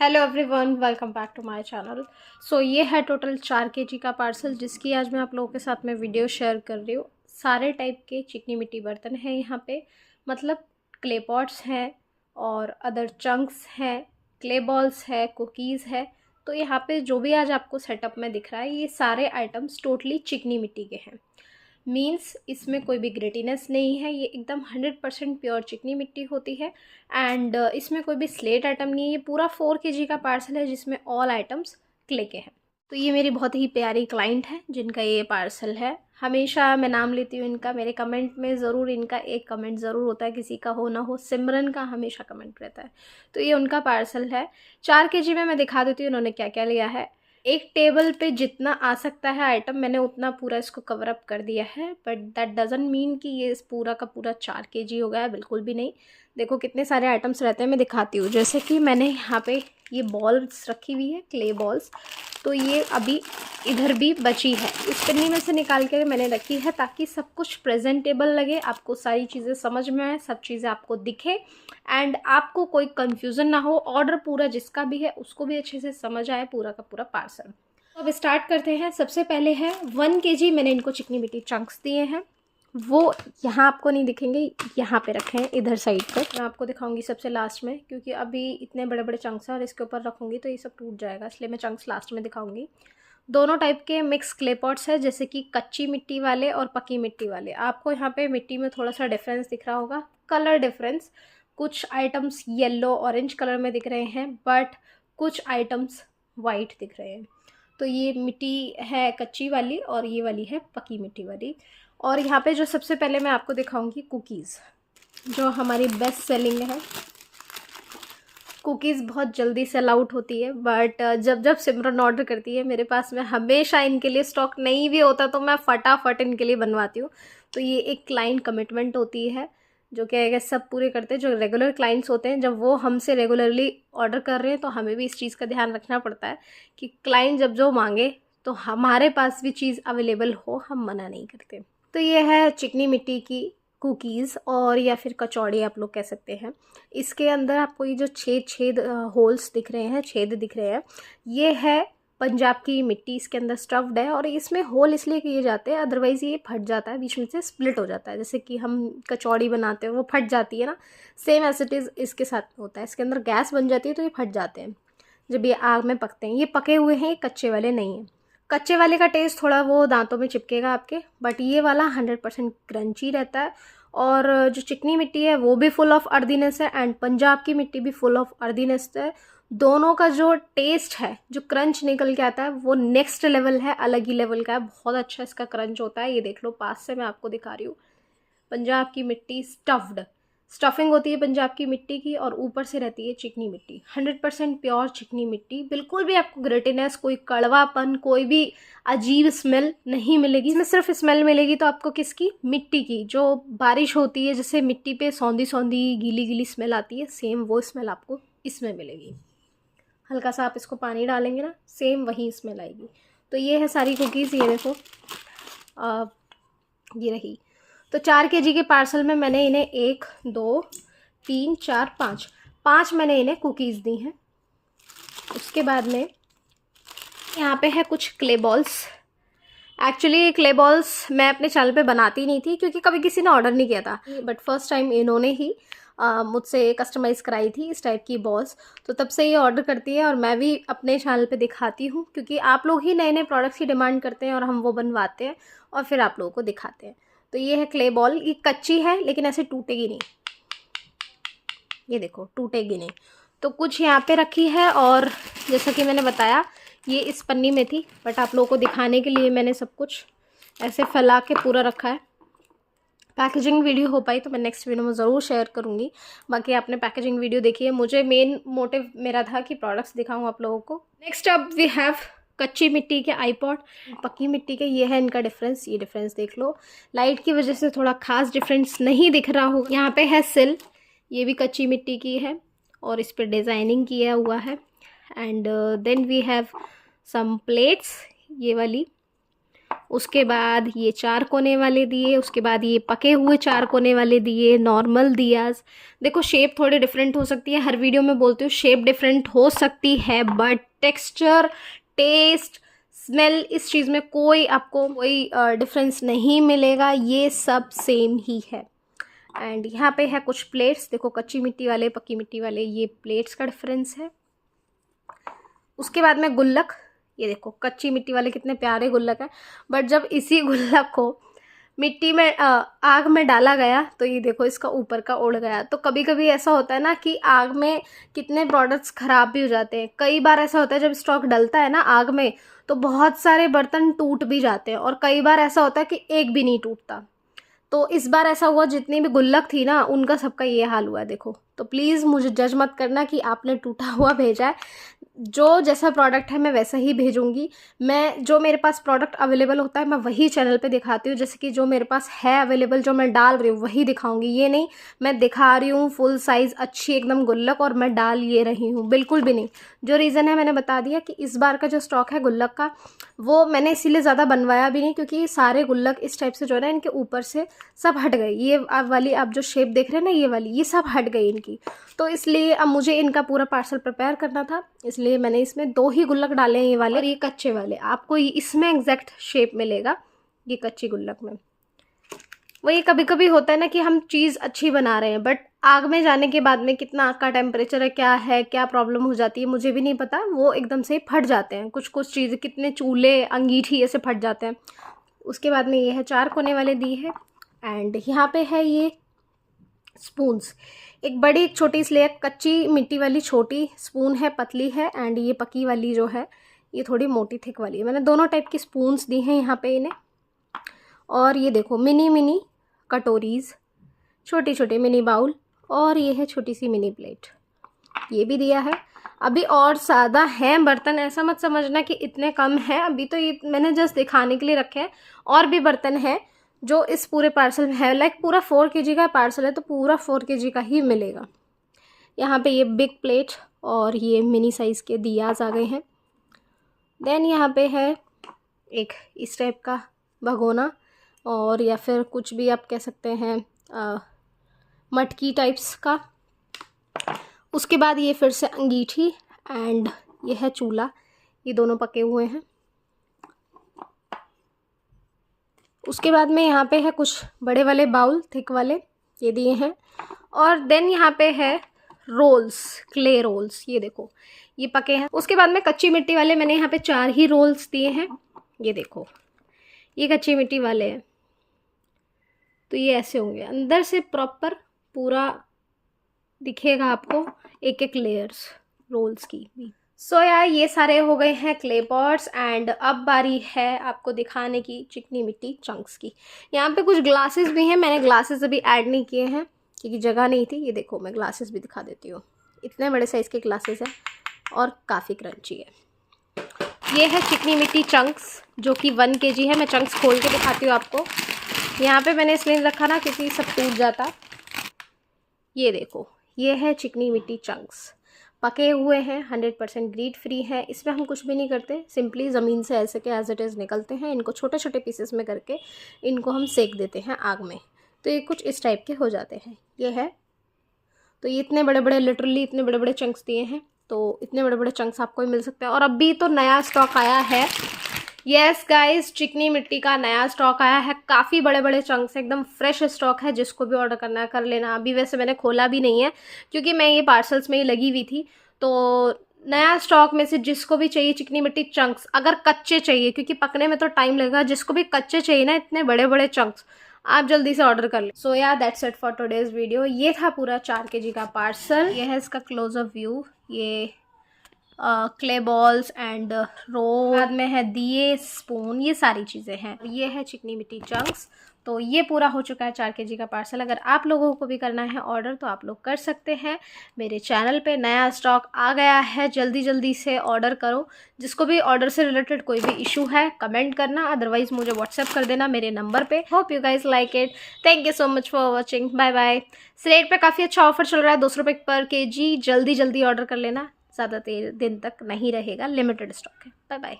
Hello everyone, welcome back to my channel. So ये है total 4 kg का parcel जिसकी आज मैं आप लोगों के साथ में वीडियो शेयर कर रही हूँ। सारे टाइप के चिकनी मिट्टी बर्तन हैं यहाँ पे, मतलब क्ले पॉट्स हैं और अदर चंक्स हैं, क्ले बॉल्स है, कुकीज़ है। तो यहाँ पे जो भी आज आपको सेटअप में दिख रहा है ये सारे आइटम्स टोटली चिकनी मिट्टी के हैं। मीन्स इसमें कोई भी ग्रेटीनेस नहीं है, ये एकदम 100% प्योर चिकनी मिट्टी होती है। एंड इसमें कोई भी स्लेट आइटम नहीं है। ये पूरा 4 kg का पार्सल है जिसमें ऑल आइटम्स क्ले के हैं। तो ये मेरी बहुत ही प्यारी क्लाइंट है जिनका ये पार्सल है। हमेशा मैं नाम लेती हूँ इनका, मेरे कमेंट में ज़रूर इनका एक कमेंट ज़रूर होता है, किसी का हो ना हो सिमरन का हमेशा कमेंट रहता है। तो ये उनका पार्सल है। 4 kg में मैं दिखा देती हूँ उन्होंने क्या क्या लिया है। एक टेबल पे जितना आ सकता है आइटम मैंने उतना पूरा इसको कवर अप कर दिया है, बट दैट डजंट मीन कि ये इस पूरा का पूरा 4 kg हो गया है, बिल्कुल भी नहीं। देखो कितने सारे आइटम्स रहते हैं, मैं दिखाती हूँ। जैसे कि मैंने यहाँ पे ये बॉल्स रखी हुई है, क्ले बॉल्स। तो ये अभी इधर भी बची है, इस पन्नी में से निकाल कर मैंने रखी है ताकि सब कुछ प्रेजेंटेबल लगे, आपको सारी चीज़ें समझ में आए, सब चीज़ें आपको दिखे एंड आपको कोई कंफ्यूजन ना हो। ऑर्डर पूरा जिसका भी है उसको भी अच्छे से समझ आए पूरा का पूरा पार्सल। तो अब स्टार्ट करते हैं। सबसे पहले है 1 kg मैंने इनको चिकनी मिट्टी चंक्स दिए हैं। वो यहाँ आपको नहीं दिखेंगे, यहाँ पे रखे हैं इधर साइड पर। मैं आपको दिखाऊंगी सबसे लास्ट में, क्योंकि अभी इतने बड़े बड़े चंक्स हैं और इसके ऊपर रखूँगी तो ये सब टूट जाएगा, इसलिए मैं चंक्स लास्ट में दिखाऊंगी। दोनों टाइप के मिक्स क्ले पॉट्स है, जैसे कि कच्ची मिट्टी वाले और पकी मिट्टी वाले। आपको यहाँ पे मिट्टी में थोड़ा सा डिफरेंस दिख रहा होगा, कलर डिफरेंस। कुछ आइटम्स येलो ऑरेंज कलर में दिख रहे हैं, बट कुछ आइटम्स वाइट दिख रहे हैं। तो ये मिट्टी है कच्ची वाली और ये वाली है पकी मिट्टी वाली। और यहाँ पे जो सबसे पहले मैं आपको दिखाऊंगी कुकीज़, जो हमारी बेस्ट सेलिंग है। कुकीज़ बहुत जल्दी सेल आउट होती है, बट जब जब सिमरन ऑर्डर करती है मेरे पास में हमेशा इनके लिए स्टॉक नहीं भी होता तो मैं फटाफट इनके लिए बनवाती हूँ। तो ये एक क्लाइंट कमिटमेंट होती है जो क्या है सब पूरे करते हैं। जो रेगुलर क्लाइंट्स होते हैं जब वो हमसे रेगुलरली ऑर्डर कर रहे हैं तो हमें भी इस चीज़ का ध्यान रखना पड़ता है कि क्लाइंट जब जो मांगे तो हमारे पास भी चीज़ अवेलेबल हो, हम मना नहीं करते। तो ये है चिकनी मिट्टी की कुकीज़, और या फिर कचौड़ी आप लोग कह सकते हैं। इसके अंदर आपको ये जो छेद छेद होल्स दिख रहे हैं, छेद दिख रहे हैं, ये है पंजाब की मिट्टी। इसके अंदर स्टफ्ड है और इसमें होल इसलिए किए जाते हैं, अदरवाइज़ ये फट जाता है, बीच में से स्प्लिट हो जाता है। जैसे कि हम कचौड़ी बनाते हैं वो फट जाती है ना, सेम एज इट इज़ इसके साथ होता है। इसके अंदर गैस बन जाती है तो ये फट जाते हैं जब ये आग में पकते हैं। ये पके हुए हैं, ये कच्चे वाले नहीं हैं। कच्चे वाले का टेस्ट थोड़ा वो दांतों में चिपकेगा आपके, बट ये वाला 100% क्रंची रहता है। और जो चिकनी मिट्टी है वो भी फुल ऑफ अर्दीनेस है एंड पंजाब की मिट्टी भी फुल ऑफ अर्दीनेस है। दोनों का जो टेस्ट है, जो क्रंच निकल के आता है वो नेक्स्ट लेवल है, अलग ही लेवल का है। बहुत अच्छा इसका क्रंच होता है। ये देख लो, पास से मैं आपको दिखा रही हूँ। पंजाब की मिट्टी स्टफ्ड, स्टफिंग होती है पंजाब की मिट्टी की और ऊपर से रहती है चिकनी मिट्टी। 100% प्योर चिकनी मिट्टी, बिल्कुल भी आपको ग्रेटिनेस, कोई कड़वापन, कोई भी अजीब स्मेल नहीं मिलेगी। इसमें सिर्फ स्मेल मिलेगी तो आपको किसकी, मिट्टी की। जो बारिश होती है जैसे मिट्टी पे सौंधी सौंधी गीली गीली स्मेल आती है, सेम वो स्मेल आपको इसमें मिलेगी। हल्का सा आप इसको पानी डालेंगे ना, सेम वही स्मेल आएगी। तो ये है सारी कुकीज़। ये देखो ये रही। तो 4 kg के पार्सल में मैंने इन्हें 1 2 3 4 5 मैंने इन्हें कुकीज़ दी हैं। उसके बाद में यहाँ पे है कुछ clay balls. Actually clay balls मैं अपने चैनल पे बनाती नहीं थी क्योंकि कभी किसी ने ऑर्डर नहीं किया था, बट फर्स्ट टाइम इन्होंने ही मुझसे कस्टमाइज़ कराई थी इस टाइप की बॉल्स। तो तब से ये ऑर्डर करती है और मैं भी अपने चैनल पे दिखाती हूँ, क्योंकि आप लोग ही नए नए प्रोडक्ट्स की डिमांड करते हैं और हम वो बनवाते हैं और फिर आप लोगों को दिखाते हैं। तो ये है क्ले बॉल। ये कच्ची है लेकिन ऐसे टूटेगी नहीं, ये देखो टूटेगी नहीं। तो कुछ यहाँ पे रखी है, और जैसा कि मैंने बताया ये इस पन्नी में थी, बट आप लोगों को दिखाने के लिए मैंने सब कुछ ऐसे फैला के पूरा रखा है। पैकेजिंग वीडियो हो पाई तो मैं नेक्स्ट वीडियो में ज़रूर शेयर करूँगी। बाकी आपने पैकेजिंग वीडियो देखी है। मुझे मेन मोटिव मेरा था कि प्रोडक्ट्स दिखाऊँ आप लोगों को। नेक्स्ट अप वी हैव कच्ची मिट्टी के आईपॉड, पक्की मिट्टी के। ये है इनका डिफरेंस, ये डिफरेंस देख लो। लाइट की वजह से थोड़ा खास डिफरेंस नहीं दिख रहा हो। यहाँ पे है सिल, ये भी कच्ची मिट्टी की है और इस पर डिज़ाइनिंग किया हुआ है। And then we have some plates, ये वाली। उसके बाद ये 4 कोने वाले दिए, उसके बाद ये पके हुए 4 कोने वाले दिए, नॉर्मल दियाज। देखो शेप थोड़ी डिफरेंट हो सकती है, हर वीडियो में बोलती हूँ शेप डिफरेंट हो सकती है, बट टेक्सचर, टेस्ट, स्मेल, इस चीज़ में कोई आपको कोई डिफरेंस नहीं मिलेगा, ये सब सेम ही है। एंड यहाँ पे है कुछ प्लेट्स, देखो कच्ची मिट्टी वाले, पक्की मिट्टी वाले, ये प्लेट्स का डिफरेंस है। उसके बाद में गुल्लक, ये देखो कच्ची मिट्टी वाले कितने प्यारे गुल्लक हैं, बट जब इसी गुल्लक को मिट्टी में आग में डाला गया तो ये देखो इसका ऊपर का उड़ गया। तो कभी कभी ऐसा होता है ना कि आग में कितने प्रोडक्ट्स ख़राब भी हो जाते हैं। कई बार ऐसा होता है जब स्टॉक डलता है ना आग में तो बहुत सारे बर्तन टूट भी जाते हैं, और कई बार ऐसा होता है कि एक भी नहीं टूटता। तो इस बार ऐसा हुआ, जितनी भी गुल्लक थी ना उनका सबका ये हाल हुआ है देखो। तो प्लीज़ मुझे जज मत करना कि आपने टूटा हुआ भेजा है, जो जैसा प्रोडक्ट है मैं वैसा ही भेजूंगी। मैं जो मेरे पास प्रोडक्ट अवेलेबल होता है मैं वही चैनल पे दिखाती हूँ, जैसे कि जो मेरे पास है अवेलेबल, जो मैं डाल रही हूँ वही दिखाऊंगी। ये नहीं मैं दिखा रही हूँ फुल साइज़ अच्छी एकदम गुल्लक और मैं डाल ये रही हूँ, बिल्कुल भी नहीं। जो रीज़न है मैंने बता दिया कि इस बार का जो स्टॉक है गुल्लक का वो मैंने इसीलिए ज़्यादा बनवाया भी नहीं, क्योंकि सारे गुल्लक इस टाइप से जो है ना इनके ऊपर से सब हट गए। ये वाली आप जो शेप देख रहे हैं ना ये वाली, ये सब हट गई इनकी। तो इसलिए अब मुझे इनका पूरा पार्सल प्रिपेयर करना था, इसलिए मैंने इसमें 2 ही गुल्लक डाले हैं, ये वाले और ये कच्चे वाले। आपको इसमें एग्जैक्ट शेप मिलेगा ये कच्ची गुल्लक में। वही कभी कभी होता है ना कि हम चीज़ अच्छी बना रहे हैं बट आग में जाने के बाद में कितना आग का टेम्परेचर है, क्या प्रॉब्लम हो जाती है मुझे भी नहीं पता, वो एकदम से फट जाते हैं कुछ चीज़ें, कितने चूल्हे, अंगीठी ऐसे फट जाते हैं। उसके बाद में ये है 4 कोने वाले दी है। एंड यहाँ पे है ये स्पून्स, एक बड़ी एक छोटी, इसलिए कच्ची मिट्टी वाली छोटी स्पून है, पतली है, एंड ये पकी वाली जो है ये थोड़ी मोटी थिक वाली है। मैंने दोनों टाइप की स्पून्स दी हैं यहाँ पे इन्हें। और ये देखो मिनी मिनी कटोरीज़, छोटी छोटी मिनी बाउल, और ये है छोटी सी मिनी प्लेट, ये भी दिया है। अभी और ज़्यादा हैं बर्तन, ऐसा मत समझना कि इतने कम हैं, अभी तो ये मैंने जस्ट दिखाने के लिए रखे हैं। और भी बर्तन हैं जो इस पूरे पार्सल में है, लाइक पूरा 4 kg का पार्सल है तो पूरा 4 kg का ही मिलेगा। यहाँ पे ये बिग प्लेट और ये मिनी साइज़ के दियाज आ गए हैं। देन यहाँ पे है एक इस टाइप का भगोना, और या फिर कुछ भी आप कह सकते हैं मटकी टाइप्स का। उसके बाद ये फिर से अंगीठी, एंड ये है चूल्हा, ये दोनों पके हुए हैं। उसके बाद में यहाँ पे है कुछ बड़े वाले बाउल थिक वाले, ये दिए हैं। और देन यहाँ पे है रोल्स, क्ले रोल्स, ये देखो ये पके हैं। उसके बाद में कच्ची मिट्टी वाले मैंने यहाँ पे 4 ही रोल्स दिए हैं, ये देखो ये कच्ची मिट्टी वाले हैं। तो ये ऐसे होंगे, अंदर से प्रॉपर पूरा दिखेगा आपको एक एक लेयर्स रोल्स की भी। सो यार ये सारे हो गए हैं क्ले पॉट्स, एंड अब बारी है आपको दिखाने की चिकनी मिट्टी चंक्स की। यहाँ पे कुछ ग्लासेस भी हैं, मैंने ग्लासेस अभी ऐड नहीं किए हैं क्योंकि जगह नहीं थी। ये देखो मैं ग्लासेस भी दिखा देती हूँ, इतने बड़े साइज़ के ग्लासेस हैं और काफ़ी क्रंची है। ये है चिकनी मिट्टी चंक्स जो कि 1 kg है। मैं चंक्स खोल के दिखाती हूँ आपको। यहाँ पे मैंने इसलिए रखा ना क्योंकि सब टूट जाता। ये देखो ये है चिकनी मिट्टी चंक्स, पके हुए हैं, 100% ग्रीड फ्री है। इसमें हम कुछ भी नहीं करते, सिंपली ज़मीन से ऐसे के एज इट इज़ निकलते हैं। इनको छोटे छोटे पीसेस में करके इनको हम सेक देते हैं आग में, तो ये कुछ इस टाइप के हो जाते हैं। ये है, तो ये इतने बड़े बड़े, लिटरली इतने बड़े बड़े चंक्स दिए हैं, तो इतने बड़े बड़े चंक्स आपको ही मिल सकते हैं। और अभी तो नया स्टॉक आया है, यस गाइस चिकनी मिट्टी का नया स्टॉक आया है, काफ़ी बड़े बड़े चंक्स, एकदम फ्रेश स्टॉक है। जिसको भी ऑर्डर करना है कर लेना। अभी वैसे मैंने खोला भी नहीं है क्योंकि मैं ये पार्सल्स में ही लगी हुई थी। तो नया स्टॉक में से जिसको भी चाहिए चिकनी मिट्टी चंक्स, अगर कच्चे चाहिए क्योंकि पकने में तो टाइम लगेगा, जिसको भी कच्चे चाहिए ना इतने बड़े बड़े चंक्स, आप जल्दी से ऑर्डर कर लें। सो या that's it for today's video. ये था पूरा 4 kg का पार्सल। ये है इसका क्लोजअप व्यू, ये क्ले बॉल्स एंड रोल, बाद में है दिए, स्पून, ये सारी चीज़ें हैं। ये है चिकनी मिट्टी चंक्स। तो ये पूरा हो चुका है 4 kg का पार्सल। अगर आप लोगों को भी करना है ऑर्डर तो आप लोग कर सकते हैं। मेरे चैनल पे नया स्टॉक आ गया है, जल्दी जल्दी से ऑर्डर करो। जिसको भी ऑर्डर से रिलेटेड कोई भी इशू है कमेंट करना, अदरवाइज मुझे व्हाट्सएप कर देना मेरे नंबर पे। Hope you guys like it. Thank you so much for watching. Bye bye. Slate पे काफ़ी अच्छा ऑफर चल रहा है, 200 रुपये पर kg। जल्दी जल्दी ऑर्डर कर लेना, ज़्यादा दिन तक नहीं रहेगा, लिमिटेड स्टॉक है। Bye bye.